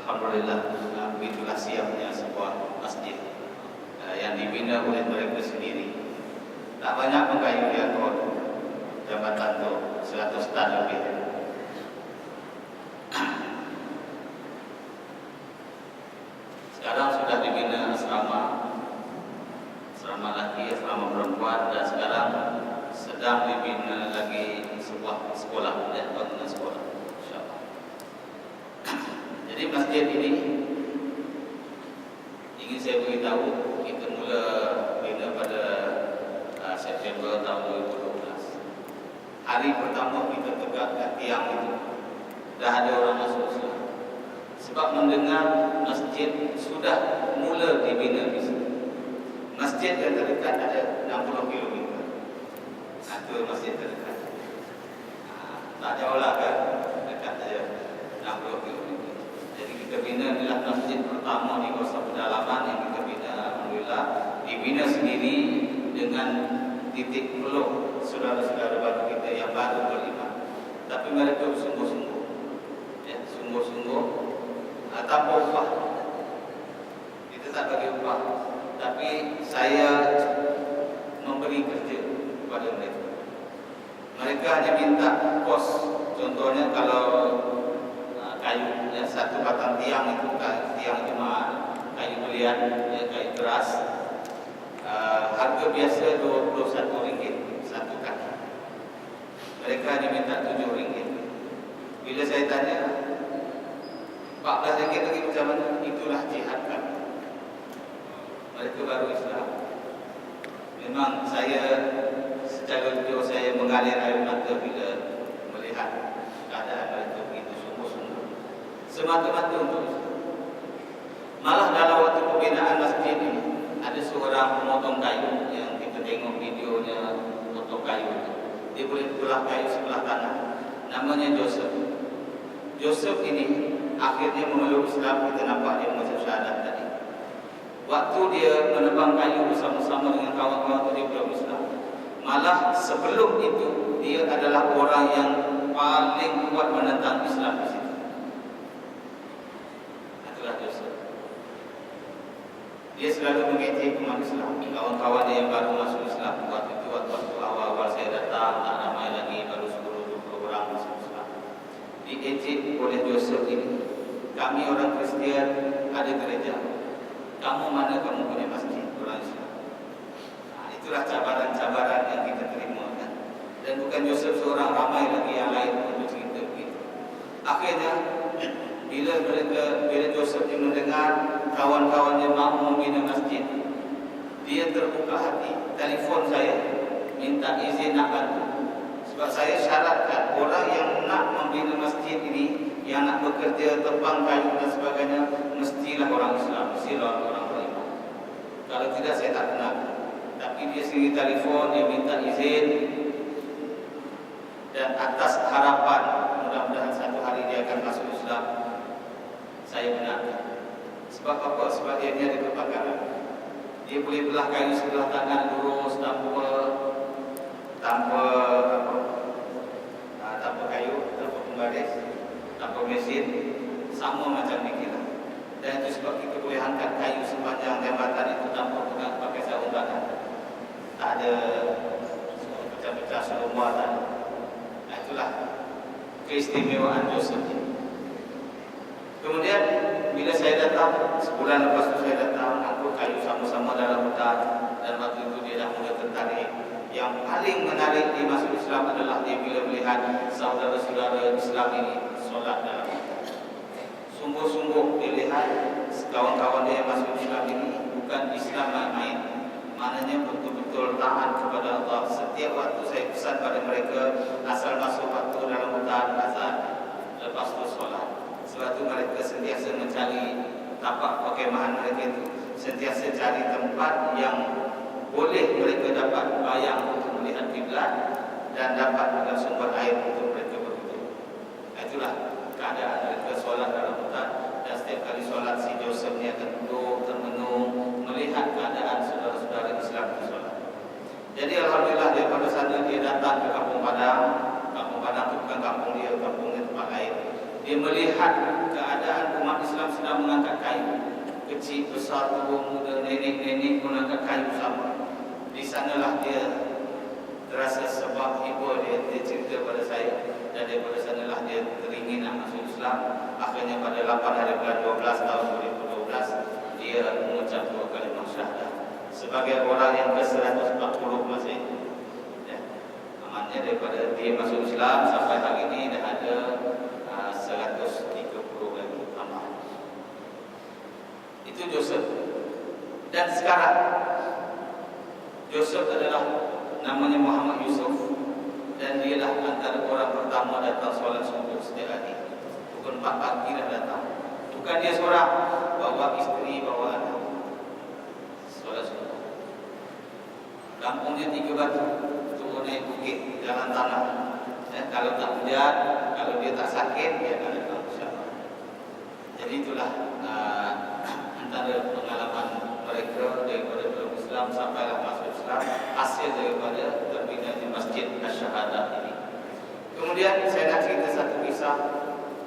Alhamdulillah begitulah siapnya sebuah masjid yang dibina oleh mereka sendiri. Tak banyak mengkayu dia kot jabatan tu 100 tan lebih. Sekarang sudah dibina asrama laki, asrama perempuan, dan sekarang sedang dibina lagi sebuah sekolah, bangunan sekolah. InsyaAllah. Jadi masjid ini ingin saya beritahu, kita mula bina pada September tahun 2012. Hari pertama kita tegakkan tiang itu, dah ada orang masuk Islam. Sebab mendengar masjid sudah mula dibina di sini. Masjid yang terdekat ada 60 km. Itu masjid terdekat. Tak jauh lah kan, dekat saja 60 km. Jadi kita bina adalah masjid pertama di kawasan pedalaman yang kita bina. Alhamdulillah dibina sendiri dengan titik peluk saudara-saudara baru kita yang baru beriman. Tapi mereka sungguh-sungguh, sungguh-sungguh tanpa upah. Kita tak bagi upah, tapi saya memberi kerja kepada mereka. Mereka hanya minta kos. Contohnya kalau kayu, satu batang tiang itu tiang jemaah, kayu belian, kayu keras, harga biasa RM21 satu kaki. Mereka hanya minta RM7. Bila saya tanya, RM14 lagi macam mana? Itulah jihad kami. Mereka baru Islam. Memang saya secara jujur saya mengalir air mata bila melihat keadaan mereka begitu sungguh-sungguh, semata-mata untuk Islam. Malah dalam waktu pembinaan masjid ini ada seorang pemotong kayu yang kita tengok videonya, potong kayu itu. Dia boleh belah kayu sebelah kanan. Namanya Joseph. Joseph ini akhirnya memeluk Islam. Kita nampak dia mengucap syahadat tadi. Waktu dia menebang kayu bersama-sama dengan kawan-kawan itu, dia belum Islam. Malah sebelum itu dia adalah orang yang paling kuat menentang Islam di situ. Itulah Joseph. Dia selalu mengejek umat Islam. Kawan-kawan yang baru masuk Islam waktu itu, waktu awal-awal saya datang, tak ramai lagi, baru 10-20 orang masuk Islam. Diejek oleh Joseph ini. Kami orang Kristian ada gereja. Kamu mana kamu punya masjid? Orang Islam. Itulah cabaran-cabaran yang kita terima kan? Dan bukan Joseph seorang, ramai lagi yang lain untuk cerita begitu. Akhirnya bila Joseph ini mendengar kawan-kawannya mahu membina masjid, dia terbuka hati, telefon saya, minta izin nak bantu. Sebab saya syaratkan orang yang nak membina masjid ini, yang nak bekerja tebang kayu dan sebagainya, mestilah orang Islam, mestilah orang beriman. Kalau tidak saya tak kenal. Tapi dia sendiri telefon, dia minta izin, dan atas harapan mudah-mudahan satu hari dia akan masuk Islam, saya benarkan. Sebab apa? Sebab dia ada kebakaran. Dia boleh belah kayu sebelah tangan lurus tanpa kayu, tanpa pembaris, tanpa mesin, sama macam ni kita. Dan itu sebab kita boleh angkat kayu sepanjang jambatan itu tanpa pakai sarung tangan. Tak ada pecah-pecah semua tak. Itulah keistimewaan Joseph ini. Kemudian bila saya datang, sebulan lepas itu saya datang, angkut kayu sama-sama dalam hutan, dan waktu itu dia dah mula tertarik. Yang paling menarik dia masuk Islam adalah dia bila melihat saudara-saudara Islam ini solat dalam hutan. Sungguh-sungguh dia lihat kawan-kawan dia yang masuk Islam ini bukan Islam main-main. Maknanya betul-betul taat kepada Allah. Setiap waktu saya pesan pada mereka, asal masuk waktu dalam hutan, azan, lepas itu solat. Sebab itu mereka sentiasa mencari tapak perkemahan mereka itu, sentiasa cari tempat yang boleh mereka dapat bayang untuk melihat kiblat dan dapat dengan sumber air untuk mereka berwudu. Itulah keadaan mereka solat dalam hutan. Dan setiap kali solat, si Joseph ni akan duduk termenung melihat keadaan saudara-saudara Islam di solat. Jadi alhamdulillah daripada sana dia datang ke Kampung Padang. Kampung Padang itu bukan kampung dia, kampungnya tempat lain. Dia melihat keadaan umat Islam sedang mengangkat kayu. Kecil, besar, tua, muda, nenek-nenek mengangkat kayu sama. Di sanalah dia terasa sebab ibu dia cerita pada saya, dan daripada sanalah dia teringin nak masuk Islam. Akhirnya pada 8 hari bulan 12 tahun 2012 dia mengucap 2 kalimah syahadah sebagai orang yang ke-140 masih. Ya. Amannya daripada dia masuk Islam sampai hari ini dah ada 130 lagi amal. Itu Joseph. Dan sekarang Joseph adalah namanya Muhammad Yusuf, dan dia dah antara orang pertama datang solat subuh setiap hari. Pukul 4 pagi dah datang. Bukan dia seorang, bawa isteri, bawa anak solat subuh. Kampungnya 3 batu, turun naik bukit, jalan tanah. Kalau tak hujan, kalau dia tak sakit, dia akan datang insya-Allah. Jadi itulah antara pengalaman mereka daripada belum Islam sampailah masuk Islam, hasil daripada terbinanya Masjid Asy-Syahadah ini. Kemudian saya nak cerita satu kisah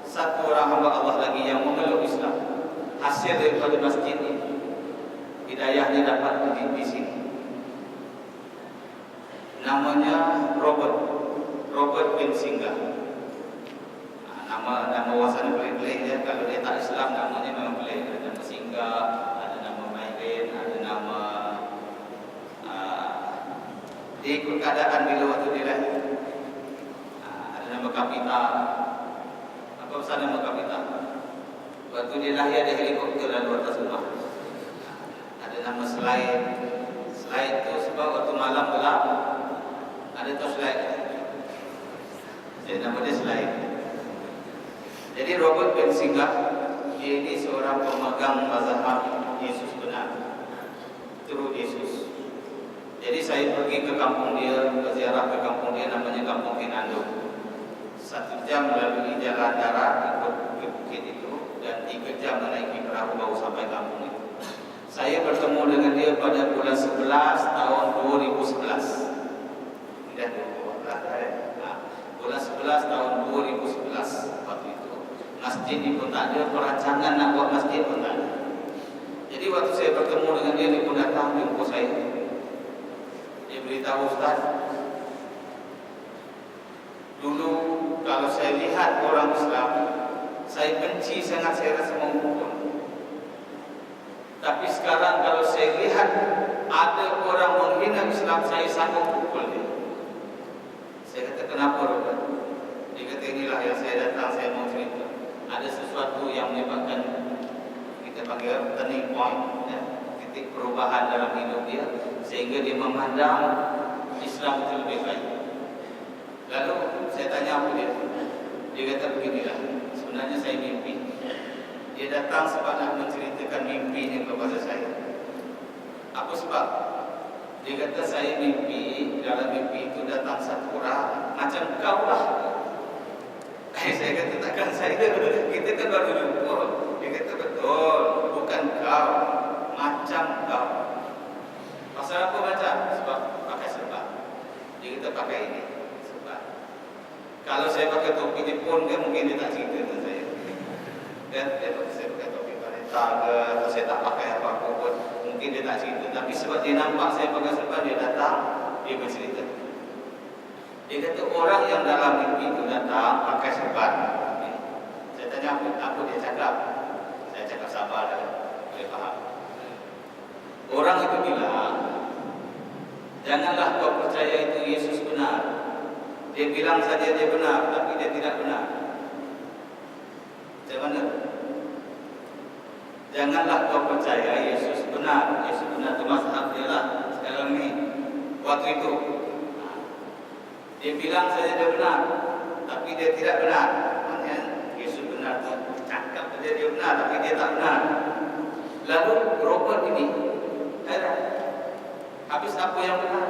satu orang hamba Allah lagi yang memeluk Islam, hasil daripada masjid ini. Hidayahnya dapat di sini. Namanya Robert bin Singgah. Nama wasana pelik-pelik dia. Kalau dia tak Islam namanya memang pelik. Ada nama Singgah, ada nama Mairin, ada nama ikut keadaan bila waktu dia lahir. Ada nama Kapita. Apa pasal nama Kapita? Waktu dia lahir ada helikopter lalu atas rumah. Ada nama Selain. Selain itu sebab waktu malam gelap ada torchlight. Jadi nama dia Selain. Jadi Robert bin Singgah, dia ini seorang pemegang mazhab Yesus benar, turut Yesus. Jadi saya pergi ke kampung dia, berziarah ke kampung dia, namanya Kampung Kinando. 1 jam melalui jalan darat ikut ke bukit itu, dan 3 jam menaiki perahu baru sampai kampung itu. Saya bertemu dengan dia pada bulan 11 tahun 2011. Dah 2011 bulan 11 tahun 2011 waktu itu. Masjid ni pun tak ada, perancangan nak buat masjid pun tak ada. Jadi waktu saya bertemu dengan dia, dia pun datang jumpa saya. Dia beritahu, Ustaz, dulu kalau saya lihat orang Islam, saya benci sangat, saya rasa memukul. Tapi sekarang kalau saya lihat ada orang menghina Islam, saya sanggup pukul dia. Saya kata, kenapa Robert? Dia kata, inilah yang saya datang, saya mau cerita. Ada sesuatu yang menyebabkan, kita panggil turning point, ya, titik perubahan dalam hidup dia, sehingga dia memandang Islam itu lebih baik. Lalu saya tanya apa dia? Dia kata beginilah, sebenarnya saya mimpi. Dia datang sebab nak menceritakan mimpinya kepada saya. Apa sebab? Dia kata, saya mimpi, dalam mimpi itu datang satu orang macam kau lah. Saya kata, takkan saya, kita kan baru jumpa. Dia kata, betul, bukan kau, macam kau. Pasal apa macam? Sebab pakai serban. Dia kata pakai ini serban. Kalau saya pakai topi Jepun kan mungkin dia tak cerita dengan saya. Dan saya pakai topi Barita ke, atau saya tak pakai apa-apa pun, mungkin dia tak cerita. Tapi sebab dia nampak saya pakai serban, dia datang, dia bercerita. Dia kata orang yang dalam mimpi itu datang pakai serban. Saya tanya apa dia cakap. Saya cakap sabar dah, boleh faham. Orang itu bilang, janganlah kau percaya itu Yesus benar. Dia bilang saja dia benar, tapi dia tidak benar. Macam mana? Janganlah kau percaya Yesus benar. Yesus benar itu mazhab dia lah sekarang ni. Waktu itu dia bilang saja dia benar, tapi dia tidak benar. Maknanya Yesus benar tu cakap saja dia benar, tapi dia tak benar. Lalu Robert ini heran, habis apa yang benar?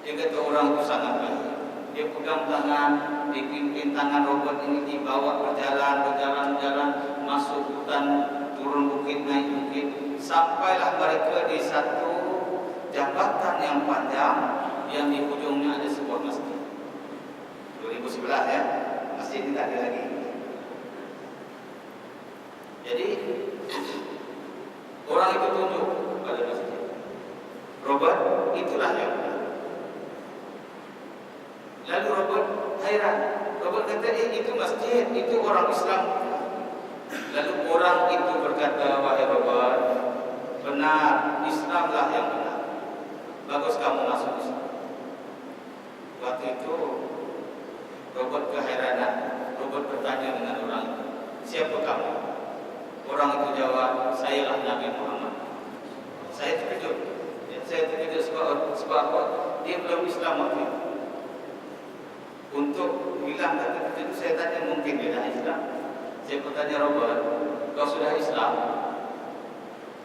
Dia kata orang itu sangat baik. Dia pegang tangan, dipimpin tangan Robert ini, dibawa berjalan, masuk hutan, turun bukit, naik bukit, sampailah mereka di satu jambatan yang panjang, yang di ujungnya ada sebuah masjid. 2011 ya, masjid masjid ini tak ada lagi. Jadi orang itu tunjuk pada masjid. Robert itulah yang benar. Lalu Robert hairan. Robert kata, itu masjid, itu orang Islam. Lalu orang itu berkata, wahai Robert, benar, Islamlah yang benar. Bagus kamu masuk Islam. Waktu itu Robert keheranan. Robert bertanya dengan orang itu, siapa kamu? Orang itu jawab, sayalah Nabi Muhammad. Saya terkejut. Saya terkejut sebab apa? Dia belum Islam waktu itu. Untuk hilangkan terkejut, saya tanya, mungkin dia dah Islam. Saya bertanya, Robert, kau sudah Islam?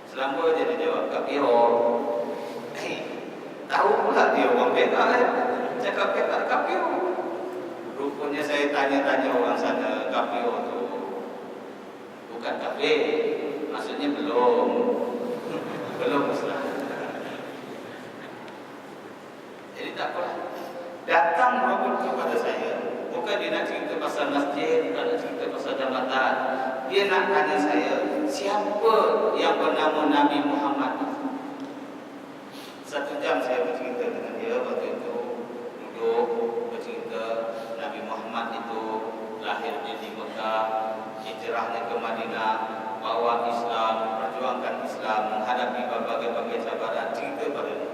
Selama dia jawab, kafiro. Tahu pula dia orang beda cakap beda kafiro. Rupanya saya tanya-tanya orang sana, kafiro tu bukan kafir, maksudnya belum Islam. Jadi tak apa. Datang Robert kepada saya, bukan dia nak cerita pasal masjid, bukan nak cerita pasal jabatan. Dia nak tanya saya, siapa yang bernama Nabi Muhammad? 1 jam saya bercerita dengan dia. Waktu itu duduk bercerita Nabi Muhammad itu lahirnya di Mekah, hijrahnya ke Madinah, bawa Islam, perjuangkan Islam, menghadapi berbagai-bagai cabaran. Cerita pada dia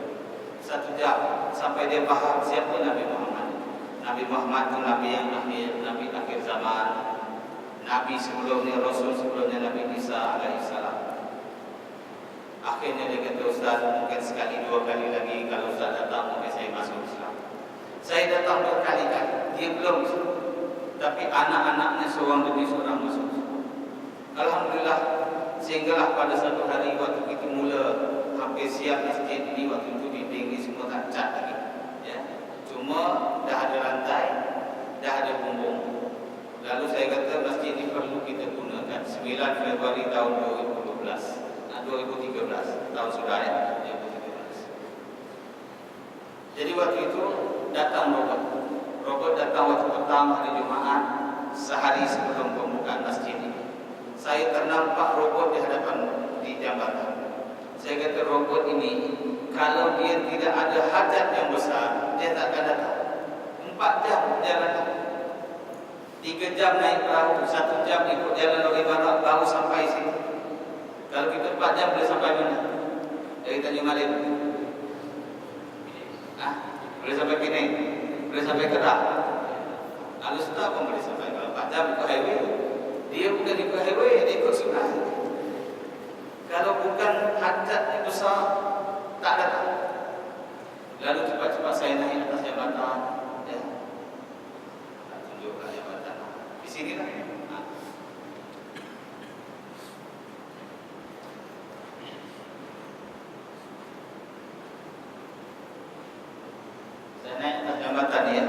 1 jam sampai dia faham siapa Nabi Muhammad. Nabi Muhammad itu Nabi yang akhir, Nabi akhir zaman, Nabi sebelumnya, Rasul sebelumnya Nabi Isa alaihissalam. Akhirnya dia kata, Ustaz, mungkin sekali 2 kali lagi kalau Ustaz datang, mungkin saya masuk Islam. Saya datang berkali-kali, dia belum Islam. Tapi anak-anaknya seorang demi seorang masuk Islam. Alhamdulillah, sehinggalah pada satu hari waktu kita mula hampir siap masjid ini, waktu itu dinding ini semua tak cat lagi. Ya. Cuma dah ada lantai, dah ada bumbung. Lalu saya kata masjid ini perlu kita gunakan. 9 Februari tahun 2013. 2013 tahun sudah ya, 2013. Jadi waktu itu datang Robert datang waktu petang hari Jumaat, sehari sebelum pembukaan masjid ini. Saya ternampak Robert di hadapan di jambatan. Saya kata, Robert ini kalau dia tidak ada hajat yang besar, dia tak akan datang. 4 jam perjalanan, 3 jam naik perahu, 1 jam ikut jalan lori barat baru sampai sini. Kalau kita 4 jam boleh sampai mana? Dari Tanjung Malim. Boleh sampai Penang, boleh sampai Kedah. Lalu sudah pun boleh sampai. Kalau 4 jam ikut highway, dia bukan ikut highway, dia ikut sungai. Kalau bukan hajatnya besar, tak datang. Lalu cepat-cepat saya naik atas jambatan. Ya. Tunjukkan jambatan. Di sini lah. Saya naik atas jambatan dia.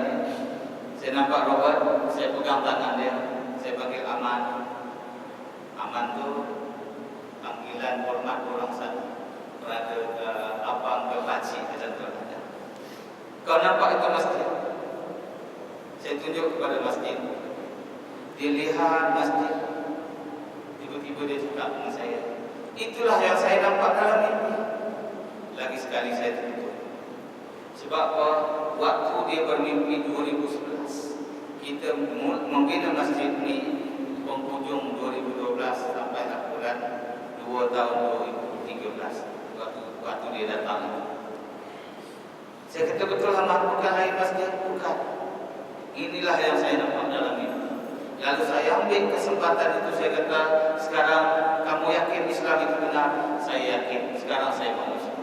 Saya nampak Robert, saya pegang tangan dia. Saya panggil Aman. Aman tu panggilan hormat orang sana. Berada ke abang ke pakcik macam tu. Kau nampak itu masjid? Saya tunjuk kepada masjid. Dia lihat masjid. Tiba-tiba dia cakap dengan saya, itulah yang saya nampak dalam mimpi. Lagi sekali saya tertutup. Sebab apa? Waktu dia bermimpi 2011, kita membina masjid ini penghujung 2012 sampai bulan 2 tahun 2013. Waktu dia datang, saya kata, betul lah, bukan lain masjid, bukan. Inilah yang saya nampak dalam mimpi. Lalu saya ambil kesempatan itu, saya kata, sekarang kamu yakin Islam itu benar? Saya yakin. Sekarang saya mau Islam.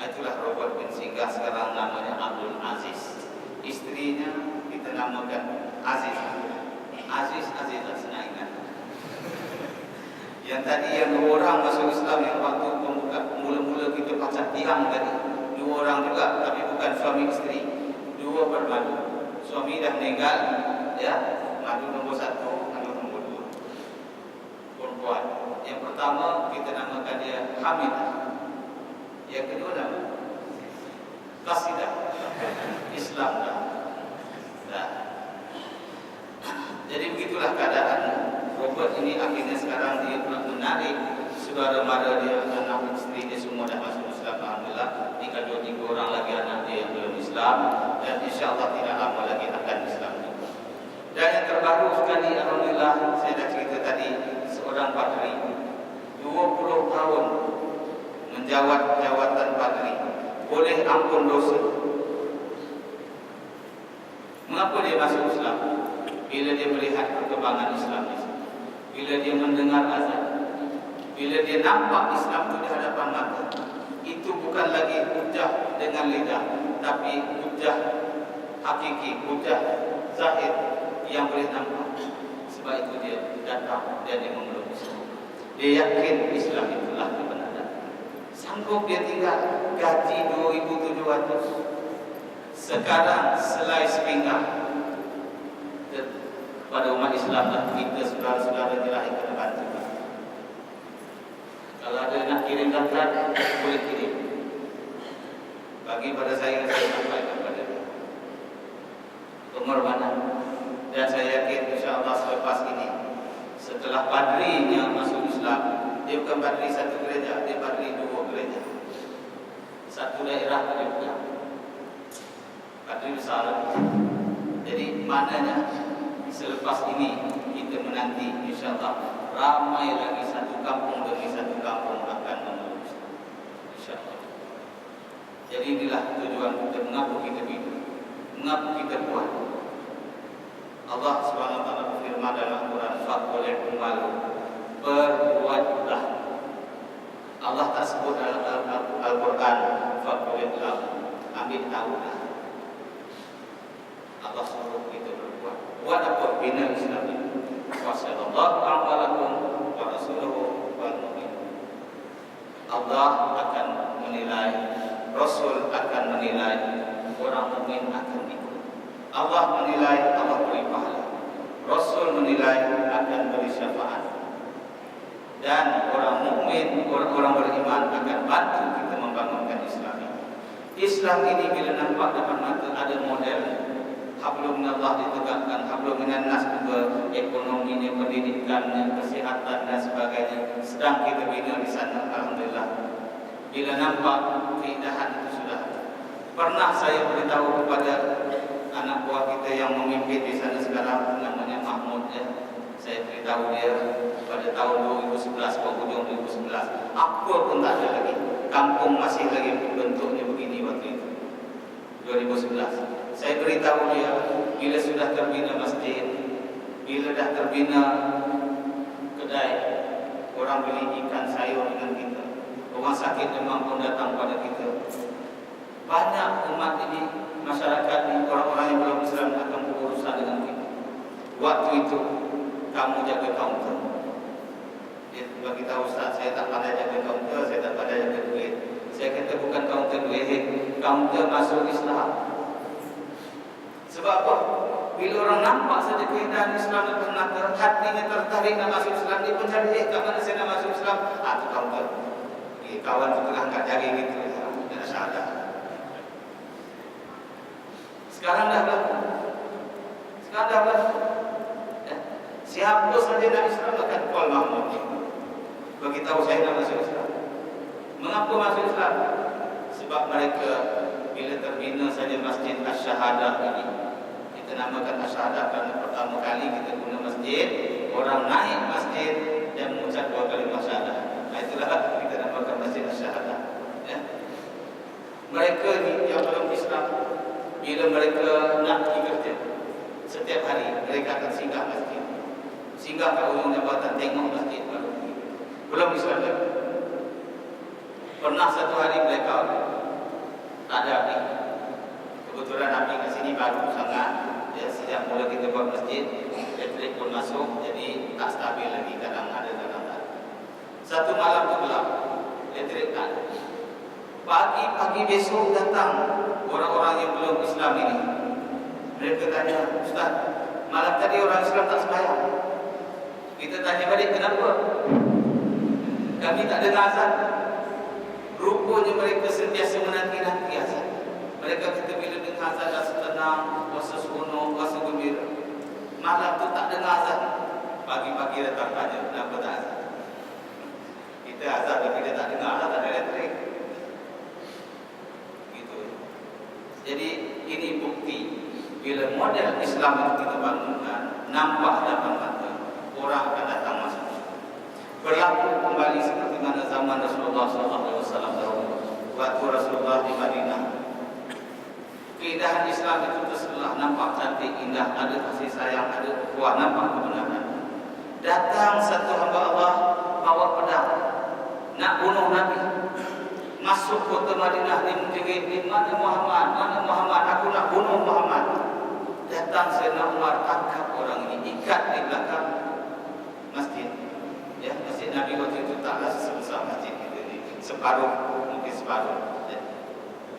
Itulah Robert bin Singgah, sekarang namanya Abdul Aziz. Istrinya kita namakan Aziz. Aziz senang ingat. Yang tadi yang 2 orang masuk Islam yang waktu mula-mula kita pasang tiang tadi, 2 orang juga, tapi bukan suami isteri. 2 bermadu. Suami dah meninggal, ya. Madu nombor 1, madu nombor 2. Perempuan. Yang pertama kita namakan dia Hamid. Yang kedua nama Qasidah. Islam dah. Jadi begitulah keadaan Robert ini. Akhirnya sekarang dia menarik saudara mara dia, anak isteri dia semua dah masuk Islam, alhamdulillah. Tinggal 2-3 orang lagi anak dia yang belum Islam, dan insya-Allah tidak lama lagi akan Islam. Dan yang terbaru sekali, alhamdulillah, saya dah cerita tadi, seorang padri 20 tahun menjawat jawatan padri, boleh ampun dosa. Mengapa dia masuk Islam? Bila dia melihat perkembangan Islam, bila dia mendengar azan, bila dia nampak Islam itu di hadapan mata, itu bukan lagi hujah dengan lidah, tapi hujah hakiki, hujah zahir yang boleh nampak. Sebab itu dia datang dan dia memeluk Islam. Dia yakin Islam itulah kebenaran. Sanggup dia tinggal gaji 2.700. Sekarang selai sepinggang. Pada umat Islam lah, kita saudara-saudara dirahim kena bantu. Kalau ada nak kirim zakat, boleh kirim. Bagi pada saya sampaikan pada dia pengorbanan. Dan saya yakin insya-Allah selepas ini, setelah padrinya masuk Islam, dia bukan padri satu gereja, dia padri 2 gereja. Satu daerah dia bukan padri besar. Jadi maknanya selepas ini kita menanti insya-Allah ramai lagi satu kampung demi satu kampung akan memeluk Islam, insya-Allah. Jadi inilah tujuan kita, mengapa kita hidup, mengapa kita buat. Allah Subhanahu wa taala berfirman dalam Al-Quran, "Faqul malu", berbuatlah. Allah tak sebut dalam Al-Quran faqul lahu, ambil tahulah. Allah suruh kita berbuat. Buat apa? Bina Islam ini. Wasallallahu a'alakum wa rasuluhu wal mu'min. Allah akan menilai, Rasul akan menilai, orang mukmin akan ikut. Allah menilai, Allah beri pahala. Rasul menilai, akan beri syafaat. Dan orang mukmin, orang beriman akan bantu kita membangunkan Islam ini. Islam ini bila nampak depan mata ada model. Hablum minallah ditegakkan, hablum minan nas juga, ekonominya, pendidikannya, kesihatan dan sebagainya sedang kita bina di sana, alhamdulillah. Bila nampak keindahan itu sudah. Pernah saya beritahu kepada anak buah kita yang memimpin di sana sekarang, namanya Mahmud ya. Saya beritahu dia pada tahun 2011, penghujung 2011, apa pun tak ada lagi. Kampung masih lagi bentuknya begini waktu itu. 2011. Saya beritahu dia, bila sudah terbina masjid, bila dah terbina kedai, orang beli ikan sayur dengan kita, orang sakit demam pun datang pada kita. Banyak umat ini, masyarakat ini, orang-orang yang belum Islam akan berurusan dengan kita. Waktu itu, kamu jaga kaunter. Dia bagi tahu, Ustaz, saya tak pandai jaga kaunter, saya tak pandai jaga duit. Saya kata bukan kaunter duit, kaunter masuk Islam. Sebab apa? Bila orang nampak saja keindahan Islam depan mata, hatinya tertarik nak masuk Islam, dia pun cari, kat mana saya nak masuk Islam? Tu kaunter. Kawan tu tengah angkat jari gitu, dia syahadat. Sekarang dah berlaku. Siapa saja nak Islam akan call Mahmud. Bagi tahu saya nak masuk Islam. Mengapa masuk Islam? Sebab mereka bila terbina saja masjid Asy-Syahadah ini, kita namakan Asy-Syahadah kerana pertama kali kita guna masjid, orang naik masjid dan mengucap 2 kalimah syahadah. Itulah kita namakan masjid Asy-Syahadah ya. Mereka ni yang belum Islam, bila mereka nak pergi kerja, setiap hari mereka akan singgah masjid, singgah ke ujung jambatan, tengok masjid baru pergi. Belum Islam lagi. Pernah satu hari mereka tak ada api. Kebetulan api kat sini baru sangat. Ya, sejak mula kita buat masjid, elektrik pun masuk, jadi tak stabil lagi, kadang ada, kadang tak. Satu malam tu gelap, elektrik tak ada. Pagi-pagi besok datang orang-orang yang belum Islam ini. Mereka tanya, Ustaz, malam tadi orang Islam tak sembahyang. Kita tanya balik, kenapa? Kami tak dengar azan. Rupanya mereka sentiasa menanti-nanti azan. Mereka kata bila dengar azan rasa tenang, rasa seronok, rasa gembira. Malam tu tak dengar azan. Pagi-pagi datang tanya, kenapa tak azan? Kita azan tapi dia tak dengar, tak ada elektrik. Gitu. Jadi ini bukti bila model Islam itu kita bangunkan, nampak depan mata, orang akan datang masuk. Berlaku kembali seperti mana zaman Rasulullah SAW dahulu. Waktu Rasulullah di Madinah, keindahan Islam itu terselah, nampak cantik, indah, ada kasih sayang, ada ukhuwah, nampak kebenaran. Datang satu hamba Allah bawa pedang nak bunuh Nabi. Masuk kota Madinah, dia menjerit, di mana Muhammad? Mana Muhammad? Aku nak bunuh Muhammad. Datang Sayyidina Umar, tangkap orang ini, ikat di belakang masjid. Ya, masjid Nabi waktu itu taklah sebesar masjid kita ni, separuh, mungkin separuh. Ya.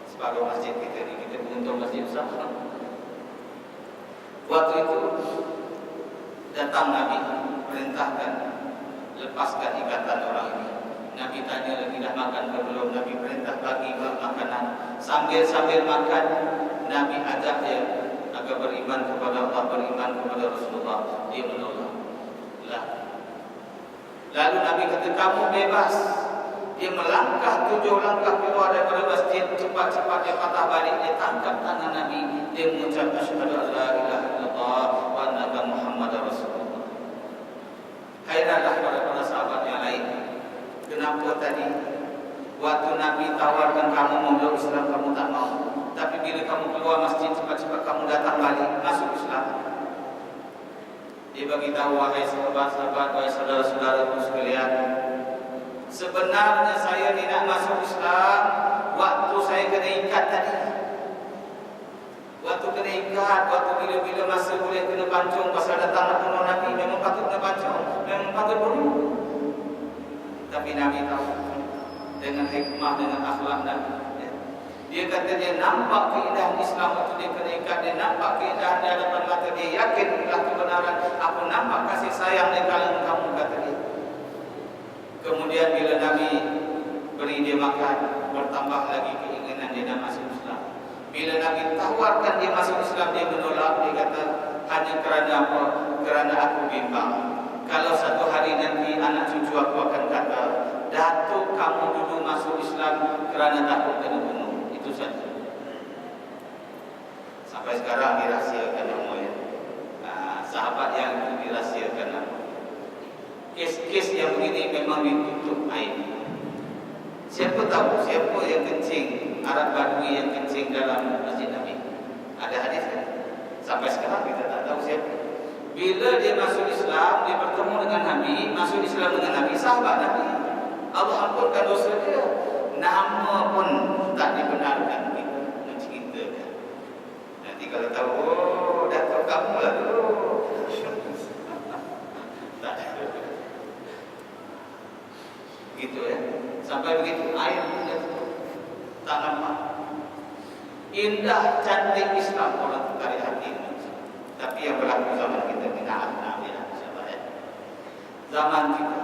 Separuh masjid kita ni, kita beruntung masjid besar. Waktu itu datang Nabi, perintahkan lepaskan ikatan orang ini. Nabi tanya lagi, dah makan ke belum? Nabi perintah bagi makanan. Sambil makan, Nabi ajak dia agar beriman kepada Allah, beriman kepada Rasulullah. Dia menolak. Lalu Nabi kata, kamu bebas. Dia melangkah 7 langkah keluar daripada masjid. Cepat-cepat dia patah balik. Dia tangkap tangan Nabi. Dia mengucap asyhadu an la ilaha illallah wa anna Muhammadar Rasulullah. Hairanlah para sahabat yang lain. Kenapa tadi waktu Nabi tawarkan kamu memeluk Islam, kamu tak mau? Tapi bila kamu keluar masjid, cepat-cepat kamu datang balik masuk Islam. Dia bagi tahu, wahai sahabat-sahabat, wahai saudara-saudaraku sekalian, sebenarnya saya tidak masuk Islam waktu saya kena ikat tadi. Waktu kena ikat, waktu bila-bila masa boleh kena pancung pasal datang nak bunuh Nabi, memang patut kena pancung, memang patut bunuh. Tapi Nabi tahu dengan hikmah, dengan akhlak Nabi. Dia kata dia nampak keindahan Islam waktu dia kena ikat, dia nampak keindahan di hadapan mata dia, yakin inilah kebenaran. Aku nampak kasih sayang di kalangan kamu, kata dia. Kemudian bila Nabi beri dia makan, bertambah lagi keinginan dia nak masuk Islam. Bila Nabi tawarkan dia masuk Islam, dia menolak. Dia kata, hanya kerana apa? Kerana aku bimbang. Kalau satu hari nanti anak cucu aku akan kata, Datuk kamu dulu masuk Islam kerana takut kena bunuh. Itu saja. Sampai sekarang dirahsiakan nama ya. Sahabat yang itu dirahsiakan nama. Kes-kes yang begini memang ditutup aib. Siapa tahu siapa yang kencing, Arab Badui yang kencing dalam masjid Nabi? Ada hadis kan? Sampai sekarang kita tak tahu siapa. Bila dia masuk Islam, dia bertemu dengan Nabi, masuk Islam dengan Nabi, sahabat Nabi, Allah ampunkan dosa dia. Nama pun tak dibenarkan kita menceritakan. Nanti kalau tahu, oh, Datuk kamu lah dulu. Tak ada. Gitu ya. Sampai begitu, air dia tak nampak. Indah, cantik Islam, orang tertarik hati. Tapi yang berlaku zaman kita zaman kita,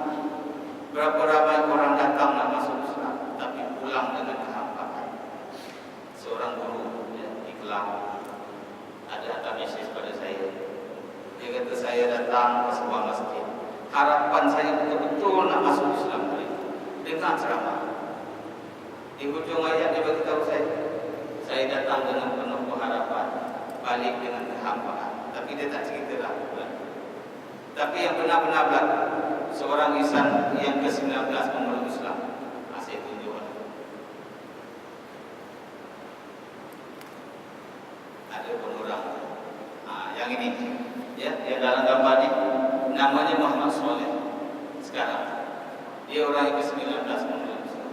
berapa ramai orang datang nak masuk Islam, tapi pulang dengan kehampaan. Seorang guru di Kelang ada hantar mesej pada saya. Dia kata, saya datang ke sebuah masjid, harapan saya betul-betul nak masuk Islam dengan ceramah. Di hujung ayat dia beritahu saya datang dengan penuh pengharapan, balik dengan kehampaan. Tapi dia tak ceritalah. Tapi yang benar-benar berlaku, seorang insan yang ke-19 memeluk Islam. Saya tunjuk. Ada pengurang. Yang ini, ya, dia dalam gambar ni, namanya Muhammad Soleh. Sekarang, dia orang yang ke-19 memeluk Islam.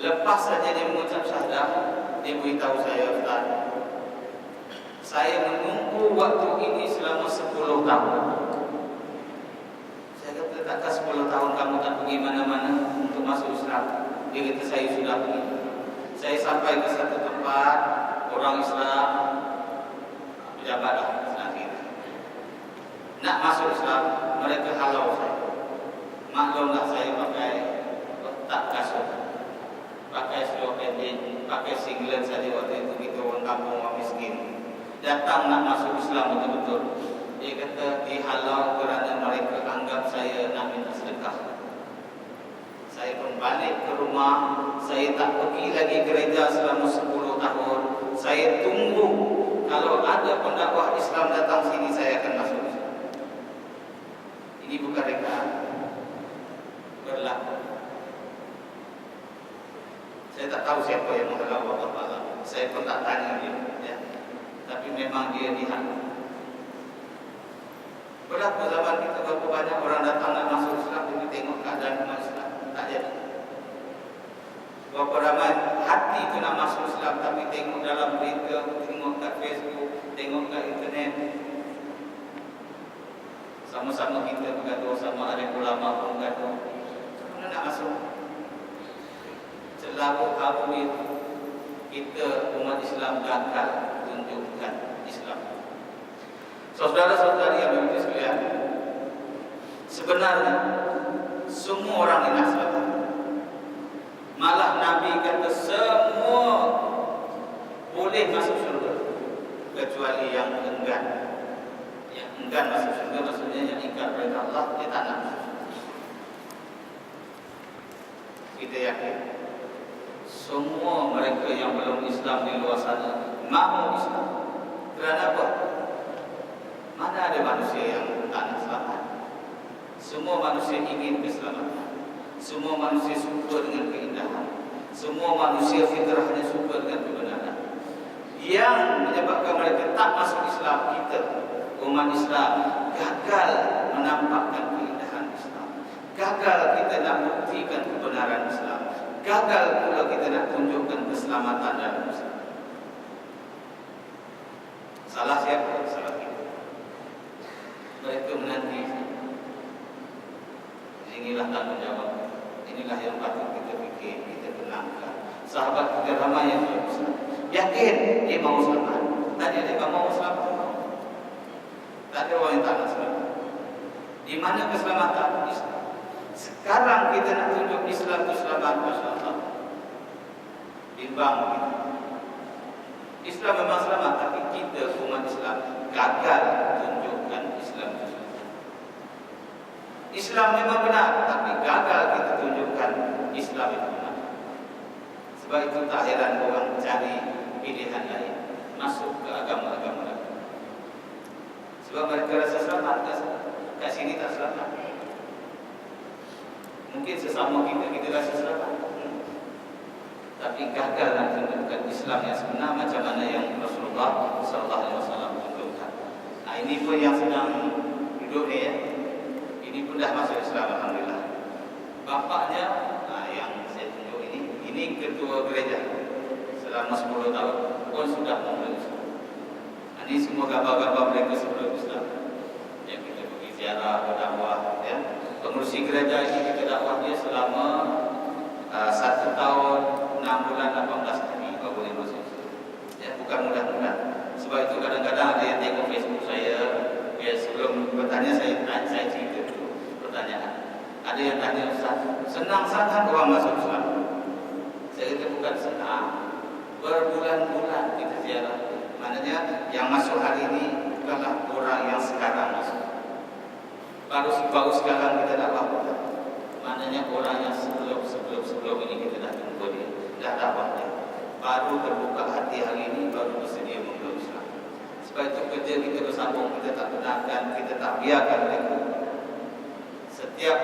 Lepas saja dia mengucap syahadah, dia beritahu saya, Ustaz, saya menunggu waktu ini selama 10 tahun. Takkan 10 tahun kamu tak pergi mana-mana untuk masuk Islam? Dia kata, saya sudah pergi. Saya sampai ke satu tempat, orang Islam, pejabatlah Islam kita, nak masuk Islam, mereka halau saya. Maklumlah saya pakai tak kasut, pakai seluar pendek, pakai singlet saja waktu itu kita orang kampung, orang miskin. Datang nak masuk Islam betul-betul. Dia kata dihalau kerana mereka anggap saya nak minta sedekah. Saya pun balik ke rumah. Saya tak pergi lagi gereja selama 10 tahun. Saya tunggu kalau ada pendakwah Islam datang sini, saya akan masuk Islam. Ini bukan rekaan, berlaku. Saya tak tahu siapa yang menghalau Allah Ta'ala. Saya pun tak tanya dia, ya. Tapi memang dia dihalau. Berlaku zaman kita, berapa banyak orang datang nak masuk Islam, tapi tengok keadaan umat Islam tak jadi. Berapa ramai hati itu nak masuk Islam, tapi tengok dalam berita, tengok kat Facebook, tengok kat internet. Sama-sama kita bergaduh, sama ada ulama pun bergaduh. Mana nak masuk? Selalu habis kita umat Islam gagal tunjukkan Islam. Saudara-saudari yang berhati sekalian, sebenarnya semua orang ini nak selamat. Malah Nabi kata semua boleh masuk syurga kecuali yang enggan. Yang enggan masuk syurga maksudnya yang ingkar kepada Allah, dia tak nak masuk syurga. Kita yakin semua mereka yang belum Islam di luar sana mahu Islam. Kerana apa? Mana ada manusia yang tak nak selamat? Semua manusia ingin keselamatan. Semua manusia suka dengan keindahan. Semua manusia fitrahnya suka dengan kebenaran. Yang menyebabkan mereka tak masuk Islam, kita umat Islam gagal menampakkan keindahan Islam. Gagal kita nak buktikan kebenaran Islam. Gagal pula kita nak tunjukkan keselamatan dalam Islam. Salah siapa? Salah kita. Mereka menanti. Inilah tanggungjawab. Inilah yang patut kita fikir, kita tenangkan. Sahabat kita ramai yang belum Islam. Yakin dia mahu selamat. Tadi dia mahu selamat. Tak ada orang yang tak nak selamat. Di mana keselamatan? Islam. Sekarang kita nak tunjuk Islam itu selamat, Masya Allah. Bimbang kita. Islam memang selamat, tapi kita umat Islam gagal tunjukkan Islam itu. Islam memang benar, tapi gagal kita tunjukkan Islam itu benar. Sebab itu tak heran orang cari pilihan lain, masuk ke agama-agama lain. Sebab mereka rasa selamat, kat sini tak selamat. Mungkin sesama kita rasa selamat, tapi gagal nak tunjukkan Islam yang sebenar macam mana yang Rasulullah SAW tunjukkan. Nah, ini pun yang sedang duduk ni, ya. Ini pun dah masuk Islam, alhamdulillah. Bapaknya, yang saya tunjuk ini ketua gereja selama 10 tahun pun sudah memeluk Islam. Ini semua gambar-gambar mereka sebelum Islam. Yang kita pergi ziarah, berdakwah, ya. Pengurusi gereja ini kita dakwah dia selama 1 tahun 6 bulan 18 hari baru boleh masuk Islam. Ya, bukan mudah-mudah. Sebab itu kadang-kadang ada yang tengok Facebook saya, ya, sebelum bertanya saya cerita dulu pertanyaan. Ada yang tanya, Ustaz, senang sangat orang masuk Islam? Saya kata bukan senang, berbulan-bulan kita ziarah. Maknanya yang masuk hari ini bukanlah orang yang sekarang masuk. Baru sekarang kita dakwah. Maknanya orang yang sebelum ini kita dah tunggu dia, dah dakwah dia. Baru terbuka hati hari ini, baru bersedia memeluk Islam. Sebab itu kerja kita bersambung, kita tak benarkan, kita tak biarkan mereka. Setiap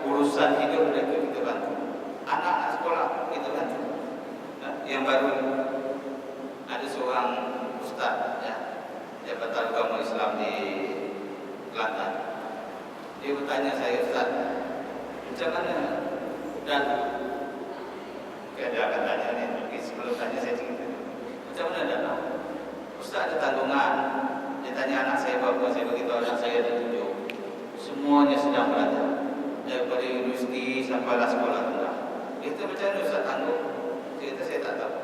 urusan hidup mereka kita bantu. Anak-anak sekolah kita bantu. Yang baru ada seorang ustaz, ya, Jabatan Agama Islam di Kelantan. Dia bertanya saya, Ustaz, macam mana? Dan dia akan tanya ni, tapi sebelum tanya saya cerita, macam mana dana? Ustaz ada tanggungan. Dia tanya anak saya berapa, saya beritahu anak saya ada 7. Semuanya sedang belajar, daripada universiti sampailah sekolah rendah. Dia kata, macam mana Ustaz tanggung? Dia kata, saya tak tahu.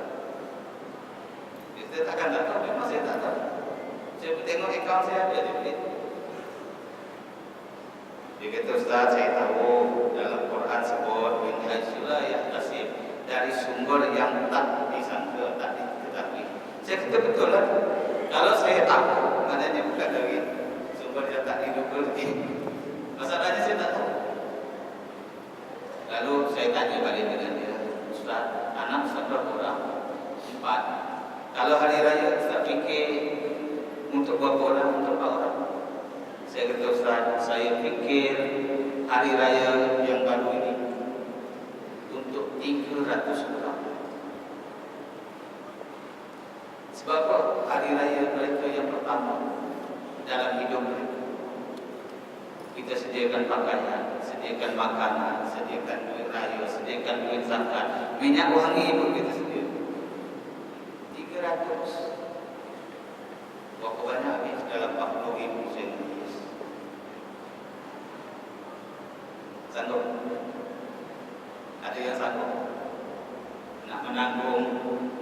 Dia kata, takkan tak tahu? Memang saya tak tahu. Saya tengok akaun saya ada di situ. Dia kata, Ustaz, saya tahu dalam Quran sebut min haitsu la yahtasib, dari sumber yang tak disangka, tak diketahui. Saya kata betul lah. Kalau saya tahu, maknanya bukan dari Sebab dia tak hidup berarti. Masalahnya saya tak tahu. Lalu saya tanya balik dengan dia, Ustaz, anak Ustaz berapa orang? 4. Kalau hari raya Ustaz fikir untuk berapa orang? Untuk 4 orang. Saya kata, Ustaz, saya fikir hari raya yang baru ini untuk 300 orang. Sebab apa? Hari raya mereka yang pertama dalam hidup mereka. Kita sediakan pakaian, sediakan makanan, sediakan duit raya, sediakan duit zakat, minyak wangi pun kita sediakan. 300. Berapa banyak habis dalam 40,000 sendiri. Sanggup? Ada yang sanggup? Nak menanggung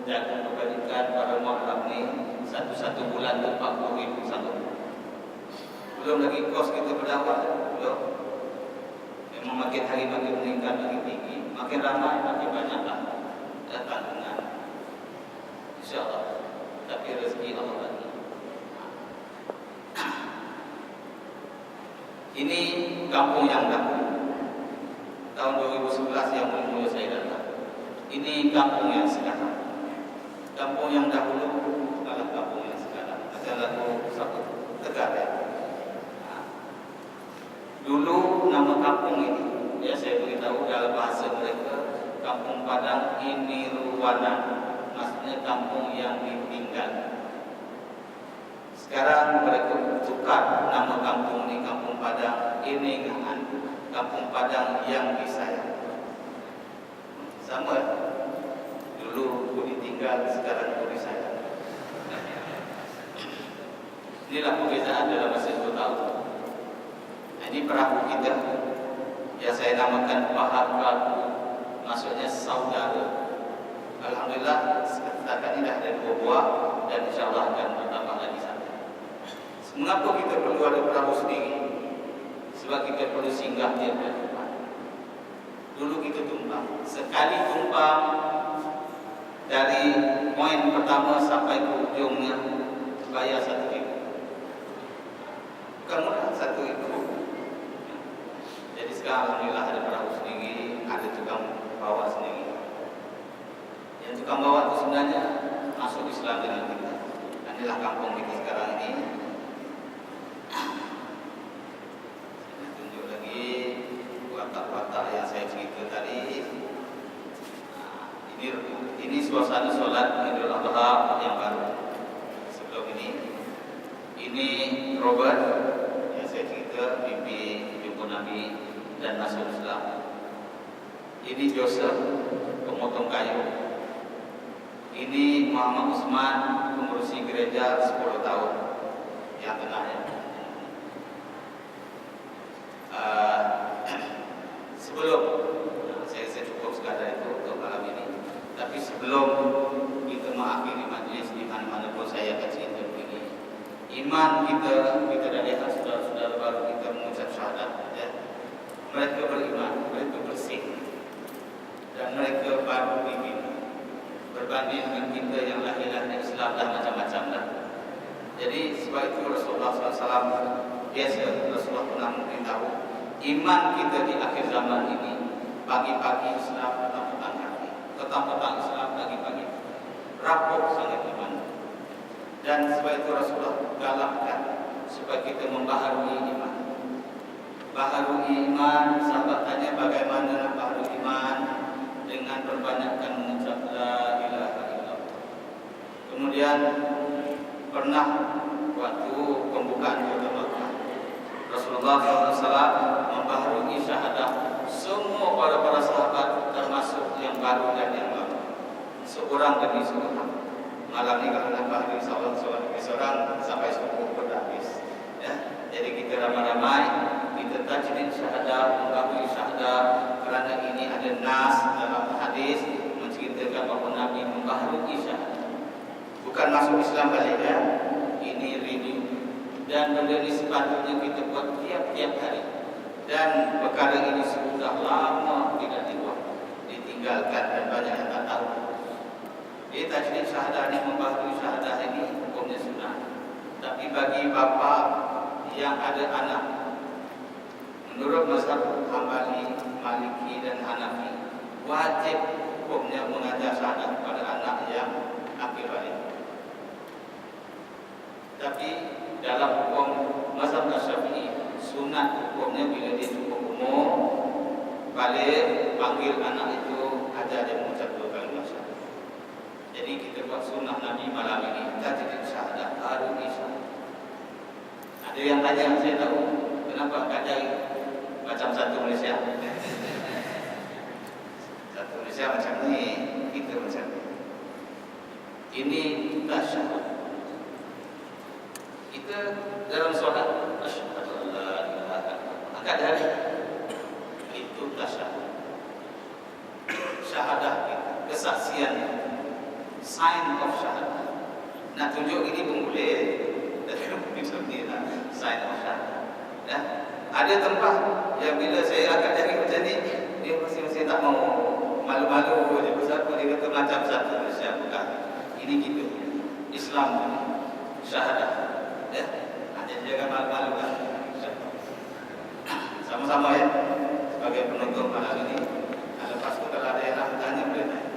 jaga kebajikan para mualaf ni satu bulan tu 40,000 sanggup. Belum lagi kos kita berdakwah, belum. Memang makin hari makin meningkat, makin tinggi, makin ramai, makin banyaklah datang dengan insya-Allah. Tapi rezeki Allah bagi. Ini kampung yang dahulu. Tahun 2011 yang mulia saya datang. Ini kampung yang sekarang. Kampung yang dahulu adalah kampung yang sekarang. Ada lagu satu Tegar ya. Dulu nama kampung ini, ya saya beritahu dalam bahasa mereka, Kampung Padang ini Ruwanan, maksudnya kampung yang ditinggal. Sekarang mereka tukar nama kampung ini, Kampung Padang ini Kampung Padang yang disayang. Sama, dulu aku ditinggal, sekarang aku disayang. Inilah perbezaan dalam masa 2 tahun. Ini perahu kita, yang saya namakan Pahakaku, maksudnya saudara. Alhamdulillah setakat ini dah ada 2 buah dan insyaAllah akan bertambah lagi satu. Mengapa kita perlu ada perahu sendiri? Sebab kita perlu singgah tiap tempat. Dulu kita tumpang, sekali tumpang dari poin pertama sampai ke ujungnya bayar 1,000. Bukan murah, 1,000. Jadi sekarang alhamdulillah ada perahu sendiri, ada tukang bawa sendiri. Yang tukang bawa itu sebenarnya masuk Islam dengan kita. Inilah kampung kita sekarang ini. Saya tunjuk lagi watak-watak yang saya cerita tadi. Ini suasana solat Idul Adha yang baru. Sebelum ini Robert yang saya cerita, mimpi jumpa Nabi dan masuk Islam. Ini Joseph, pemotong kayu. Ini Muhammad Usman, pengurusi gereja 10 tahun. Yang tengah ya. Sebelum saya cukup sekadar itu untuk malam ini. Tapi sebelum kita mengakhiri majlis di mana-mana pun saya akan cerita begini. Iman kita dah lihat saudara-saudara baru kita mengucap syahadat ya. Mereka beriman, mereka bersih dan mereka baru dibina. Berbanding dengan kita yang lahir-lahir Islam dan macam-macam dah. Jadi sebab itu Rasulullah SAW biasa Rasulullah pernah memberitahu iman kita di akhir zaman ini pagi-pagi Islam, petang-petang kaki, petang-petang Islam, pagi-pagi rapuh sangat iman. Dan sebab itu Rasulullah galakkan supaya kita membaharui iman. Baharui iman, sahabat tanya bagaimana nak baharui iman? Dengan perbanyakkan mengucap la ilaha illallah. Kemudian pernah waktu pembukaan kota Makkah, Rasulullah SAW membaharui syahadah semua para sahabat termasuk yang baru dan yang lama, seorang demi seorang. Malam ini kalau nak baharui seorang sampai subuh berhabis. Ya, jadi kita ramai-ramai kita tajdid syahadah, membaharui syahadah kerana ini ada nas dalam hadis menceritakan bahawa Nabi membaharui syahadah. Bukan masuk Islam balik ya. Ini renew. Dan benda ini sepatutnya kita buat tiap-tiap hari. Dan perkara ini sudah lama tidak dibuat, ditinggalkan dan banyak yang tak tahu. Jadi tajdid syahadah ini, membaharui syahadah ini hukumnya sunnah. Tapi bagi bapa yang ada anak. Menurut mazhab Hambali, Maliki dan Hanafi, wajib hukumnya mengajar syahadat kepada anak yang akil balik. Tapi dalam hukum mazhab Syafi'i, sunat hukumnya bila dia cukup umur balik, panggil anak itu ajar dia mengucap 2 kalimat syahadat. Jadi kita buat sunnah Nabi malam ini, kita jadi syahadat baru isya. Ada yang tanya, saya tahu kenapa kadang macam satu Malaysia. Satu Malaysia macam ni, kita macam ni. Ini tasyahud. Kita dalam solat asyhadu an la ilaha illallah, angkat jari. Itu tasyahud. Syahadah kita, kesaksian, sign of syahadah. Nak tunjuk ini pun boleh. Sign of syahadah. Ya. Ada tempat yang bila saya angkat jari macam ni, dia masing-masing tak mau, malu-malu je. Pasal apa? Dia kata macam satu Malaysia. Bukan. Ini kita Islam ni syahadah. Ya. Jadi jangan malu-malu kan. Sama-sama ya. Sebagai penonton malam ini, lepas itu kalau ada yang nak bertanya boleh tanya.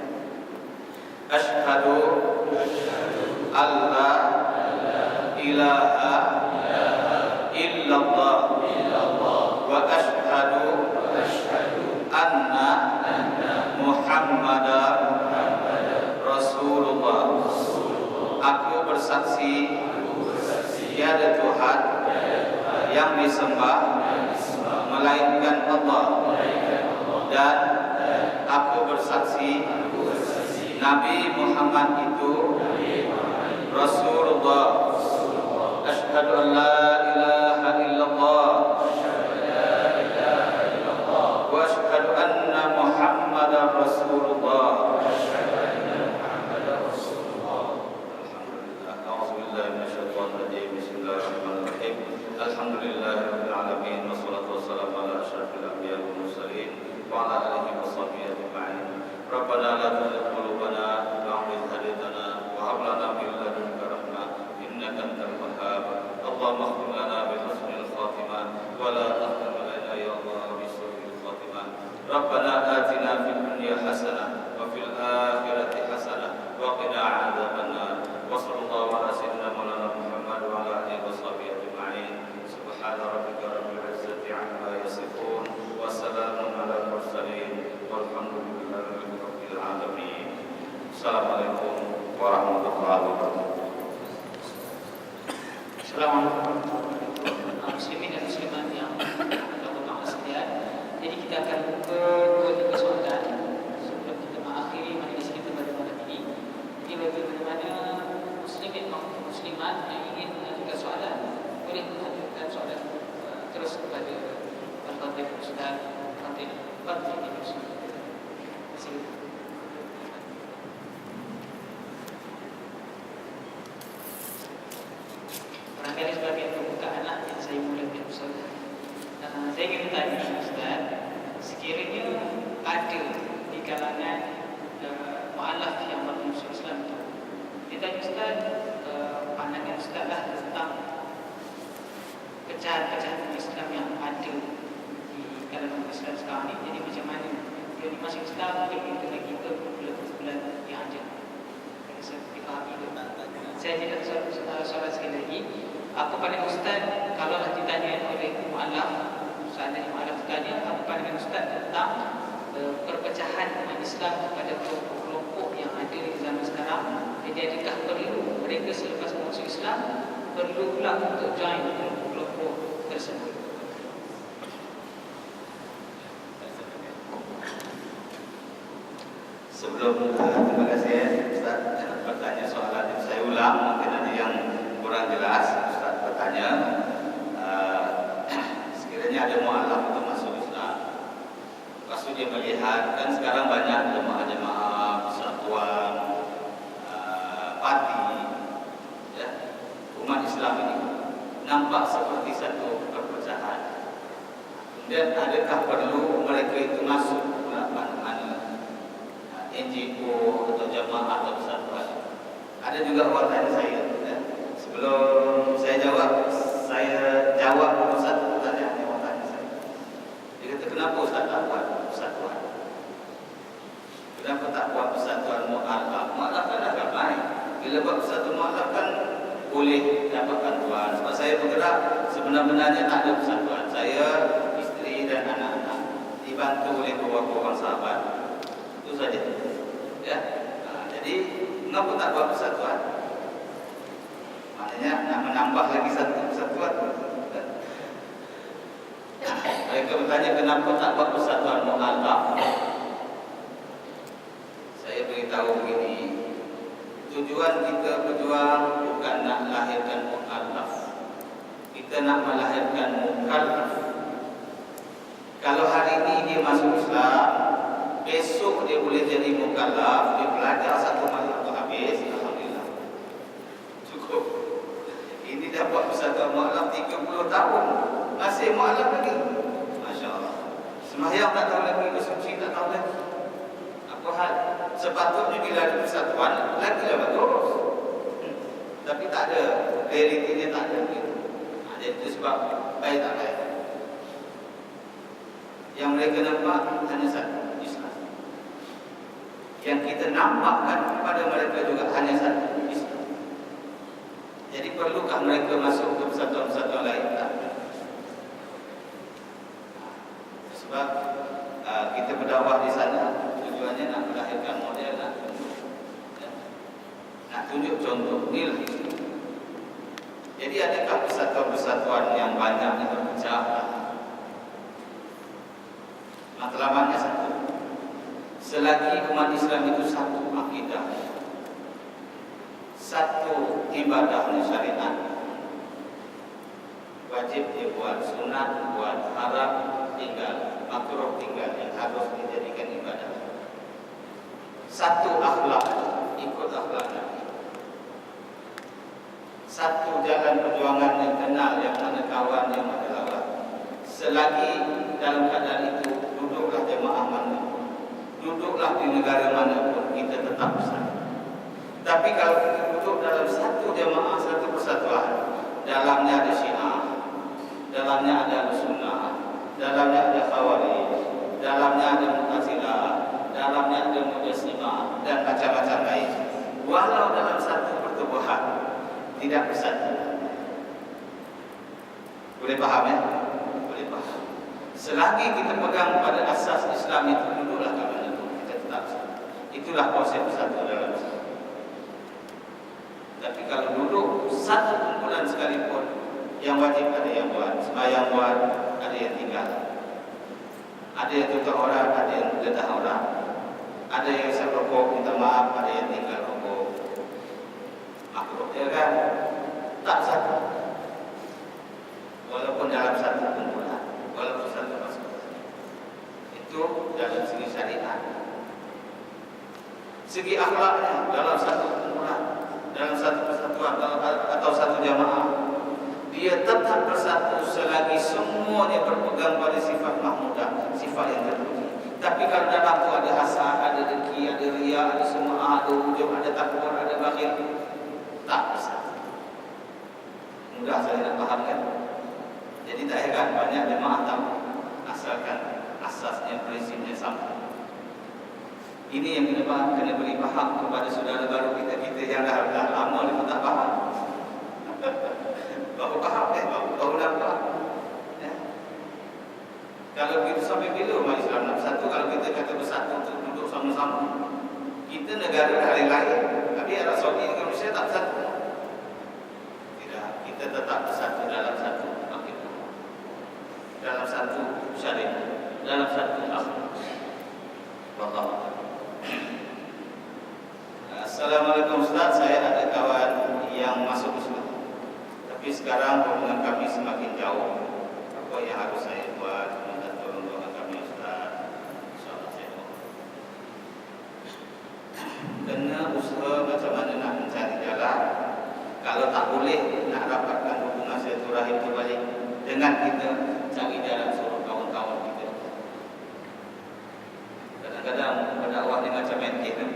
Asyhadu alla ilaha illallah wa asyhadu anna Muhammadar Rasulullah. Aku bersaksi tiada Tuhan yang disembah melainkan Allah, dan aku bersaksi Nabi Muhammad itu Rasulullah. Asyhadu an la ilaha illallah wa asyhadu anna Muhammadar Rasulullah. Alhamdulillahirabbil alamin, wassalatu wassalamu ala asyrafil anbiya'i wal mursalin wa ala alihi washabbihi ajma'in. Rabbana la tuzigh qulubana ba'da idh hadaytana wa hab lana min ladunka rahmah innaka antal wahhab. Allahumma ighfir lana bi husnil khatimah wa la tahrim alaina ya Allah bi su'il khatimah. Rabbana atina fid dunya hasanah wa fil akhirati hasanah wa qina adzabannar. Wa sallallahu ala sayyidina Maulana Muhammad wa ala alihi washabbihi ajma'in. Subhana rabbika rabbil izzati amma yasifun wa salamun alal mursalin walhamdulillahi rabbil alamin. Assalamualaikum warahmatullahi wabarakatuh. Assalamualaikum muslimin dan muslimat yang berbahagia sekalian. Jadi kita akan buka 2-3 soalan sebelum kita mengakhiri majlis kita pada malam ini. Jadi bagi mana muslimin maupun muslimat yang ingin mengajukan soalan, boleh mengajukan soalan terus kepada Al-Fatihah Ustaz Fatihah Ustaz. Terima kasih. Barangkali sebagai pembukaan lah yang saya mulakan Ustaz. Saya ingin bertanya Ustaz, sekiranya ada di kalangan mu'alaf yang bermusuh Islam itu, dia tanya Ustaz, pandangan Ustaz lah tentang pecahan-pecahan Islam yang ada di kalangan Islam sekarang ni. Jadi macam mana dia ni masih Islam ke itu lagi ke kumpulan yang ada? Saya dipahami ke? Saya tidak soalan sekali lagi. Apa pandangan Ustaz kalau ditanya oleh mu'alaf, seandainya mu'alaf bertanya, apa pandangan Ustaz tentang perpecahan umat Islam kepada kelompok yang ada di zaman sekarang? Jadi adakah perlu mereka selepas masuk Islam perlu pula untuk join kelompok tersebut? Sebelum terima kasih Ustaz bertanya soalan yang saya ulang, mungkin ada yang kurang jelas. Ustaz bertanya sekiranya ada mu'alaf untuk masuk Islam, lepas dia melihat kan sekarang banyak jemaah-jemaah persatuan parti ya, umat Islam ini nampak seperti satu perpecahan. Kemudian adakah perlu mereka itu masuk mana NGO atau jemaah atau persatuan? Ada juga orang tanya saya ya. Sebelum saya jawab Dia kata, kenapa Ustaz tak buat persatuan? Kenapa tak buat persatuan mu'alaf? Mu'alaf kan dah ramai. Bila buat persatuan mu'alaf kan boleh dapat bantuan. Sebab saya bergerak sebenarnya tak ada persatuan. Saya, isteri dan anak-anak dibantu oleh beberapa orang sahabat. Itu saja. Ya. Jadi kenapa tak buat persatuan? Maknanya nak menambah lagi satu persatuan. Mereka bertanya kenapa tak buat persatuan mu'alaf. Saya beritahu begini, tujuan kita berjuang bukan nak lahirkan mu'alaf. Kita nak melahirkan mukallaf. Kalau hari ini dia masuk Islam, besok dia boleh jadi mukallaf, dia belajar satu malam tu habis, alhamdulillah. Cukup. Ini dah buat persatuan mu'alaf 30 tahun, masih mu'alaf lagi. Masya-Allah. Sembahyang tak tahu lagi, bersuci tak tahu lagi. Apa hal? Sepatutnya bila ada persatuan, lagi lah bagus. Tapi tak ada, realitinya tak ada. Jadi itu sebab baik tak baik. Yang mereka nampak hanya satu, Islam. Yang kita nampakkan kepada mereka juga hanya satu, Islam. Jadi perlukah mereka masuk ke persatuan-persatuan lain? Tak. Sebab kita berdakwah di sana tujuannya nak melahirkan model, nak tunjuk contoh nilai. Jadi adakah persatuan-persatuan yang banyak yang berpecah? Matlamatnya satu. Selagi umat Islam itu satu akidah, satu ibadahnya syariat, wajib dia buat, sunat buat, haram tinggal, makruh tinggal, yang harus dijadikan ibadah. Satu akhlak, ikut akhlak Nabi. Satu jalan perjuangan yang kenal, yang mana kawan, yang mana lawan. Selagi dalam keadaan itu, duduklah jemaah mana, duduklah di negara mana pun, kita tetap bersatu. Tapi kalau kita duduk dalam satu jemaah, satu persatuan, dalamnya ada Syiah, dalamnya ada Sunnah, dalamnya ada Khawarij, dalamnya ada Mu'tazilah, dalamnya ada Mujassimah dan macam-macam lain. Walau dalam satu pertubuhan tidak bersatu. Boleh faham ya? Boleh faham. Selagi kita pegang pada asas Islam itu, duduklah kat mana pun, kita tetap bersatu. Itulah konsep bersatu dalam Islam. Tapi kalau duduk satu kumpulan sekalipun, yang wajib ada yang buat, sembahyang buat, ada yang tinggal. Ada yang tutup orang, ada yang ledah orang. Ada yang isap rokok, minta maaf, ada yang tinggal rokok. Makruh dia kan? Tak satu. Walaupun dalam satu kumpulan, walaupun satu pasukan. Itu dalam segi syariat. Segi akhlaknya, dalam satu kumpulan, dalam satu persatuan atau satu jamaah, dia tetap bersatu selagi semuanya berpegang pada sifat mahmudah, sifat yang terpuji. Tapi kalau dalam itu ada hasad, ada dengki, ada riya, ada sum'ah, ada ujub, ada takbur, ada bakhil, tak bersatu. Mudah saya nak faham kan? Jadi tak heran banyak jemaah tahu, asalkan asasnya, prinsipnya sama. Ini yang kena beri faham kepada saudara baru kita yang dah lama dia pun tak faham. Baru faham baru nampak. Ya. Kalau kita sampai bila umat Islam nak bersatu? Kalau kita kata bersatu untuk duduk sama-sama, kita negara lain-lain, tapi Arab Saudi dengan Malaysia tak bersatu. Tidak, kita tetap bersatu dalam satu akidah, dalam satu syariat, dalam satu akhlak. Wallahu. Assalamualaikum Ustaz, saya ada kawan yang masuk Islam, tapi sekarang hubungan kami semakin jauh. Apa yang harus saya buat? Minta tolong doa kami Ustaz. InsyaAllah saya doa. Kena usaha macam mana nak mencari jalan. Kalau tak boleh nak rapatkan hubungan silaturahim kembali dengan kita, cari jalan suruh kawan-kawan kita. Kadang-kadang berdakwah ni macam main game,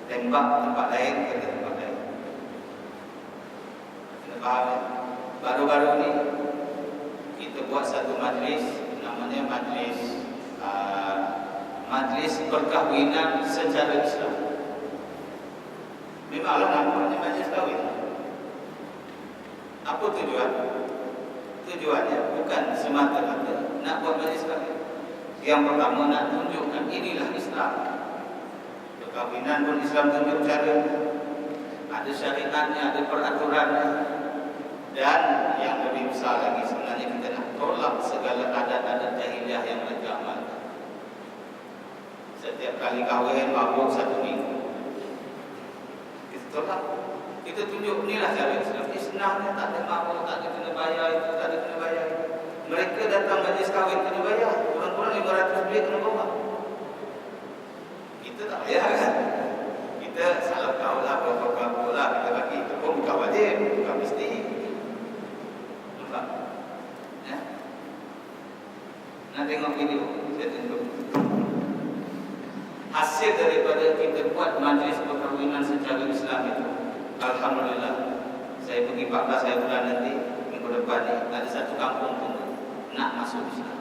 tembak tempat lain, kita tempat lain. Kena faham ya? Baru-baru ni kita buat satu majlis, nama namanya majlis perkahwinan secara Islam. Memanglah namanya majlis kahwin. Apa tujuan? Tujuannya bukan semata-mata nak buat majlis kahwin. Yang pertama nak tunjukkan inilah Islam. Perkahwinan pun Islam tunjuk cara, ada syariatnya, ada peraturannya. Dan yang lebih besar lagi sebenarnya kita nak tolak segala adat-adat jahiliah yang mereka amalkan. Setiap kali kahwin mabuk 1 minggu, kita tolak. Kita tunjuk inilah cara Islam. Islamnya tak ada mabuk, tak ada kena bayar itu, tak ada kena bayar itu. Mereka datang majlis kahwin kena bayar, kurang-kurang 500 duit kena bawa. Kita tak bayar kan? Kita salah tahu lah, berapa-berapa lah kita bagi. Itu pun bukan wajib, bukan mesti. Nampak? Ya? Nak tengok video, saya tunjuk. Hasil daripada kita buat majlis perkahwinan secara Islam itu, alhamdulillah, saya pergi 14 hari bulan nanti, minggu depan ni, ada satu kampung tunggu nak masuk Islam.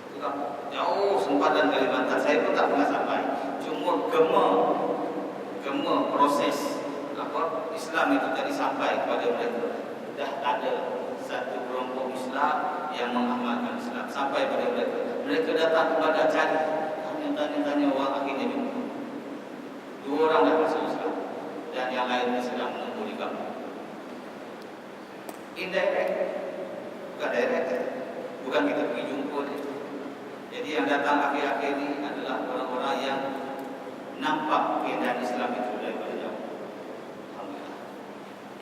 Satu kampung jauh sempadan Kalimantan, saya pun tak pernah sampai. Cuma gema proses apa Islam itu tadi sampai kepada mereka. Dah ada satu kelompok Islam yang mengamalkan Islam sampai pada mereka. Mereka datang kepada cari, tanya-tanya orang, akhirnya jumpa 2 orang dah masuk Islam dan yang lainnya sedang menunggu di kampung. Indirect, bukan direct, bukan kita pergi jumpa dia. Jadi yang datang akhir-akhir ini adalah orang-orang yang nampak keindahan Islam itu daripada jauh. Alhamdulillah.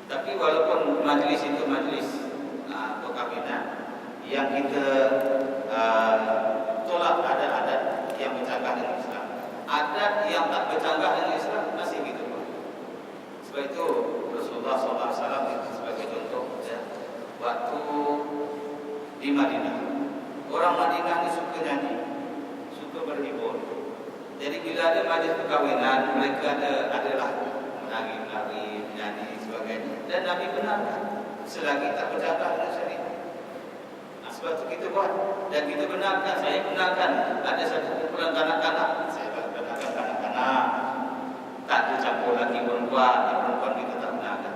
Tapi walaupun majlis itu majlis perkahwinan, yang kita tolak adat-adat yang bercanggah dengan Islam. Adat yang tak bercanggah dengan Islam masih kita buat. Sebab itu Rasulullah SAW sebagai contoh, ya, waktu di Madinah, orang Madinah ni suka nyanyi, suka berhibur. Jadi bila ada majlis perkahwinan, mereka adalah menari, menyanyi sebagainya. Dan Nabi benarkan selagi tak bercanggah dengan syariat. Sebab itu kita buat dan kita benarkan. Saya benarkan ada satu kumpulan kanak-kanak, saya benarkan kanak-kanak, tak dicampur lagi perempuan. Yang perempuan kita tak benarkan.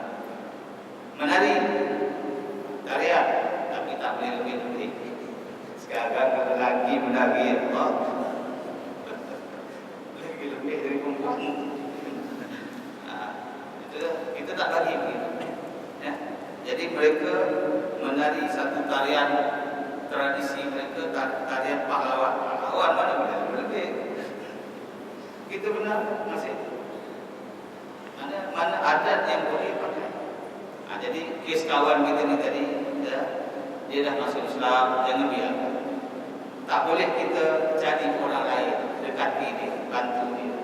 Menari, tarian, tapi tak boleh lebih-lebih. Sekarang kalau lagi menari, Allah, lebih dari perempuan. Kita tak bagi begitu. Ya. Jadi mereka menari satu tarian tradisi mereka, tarian pahlawan. Pahlawan mana boleh lebih? Kita benar masih. Mana adat yang boleh pakai. Jadi kes kawan kita ni tadi, ya, dia dah masuk Islam, jangan biarkan. Tak boleh kita cari orang lain dekati dia, bantu dia.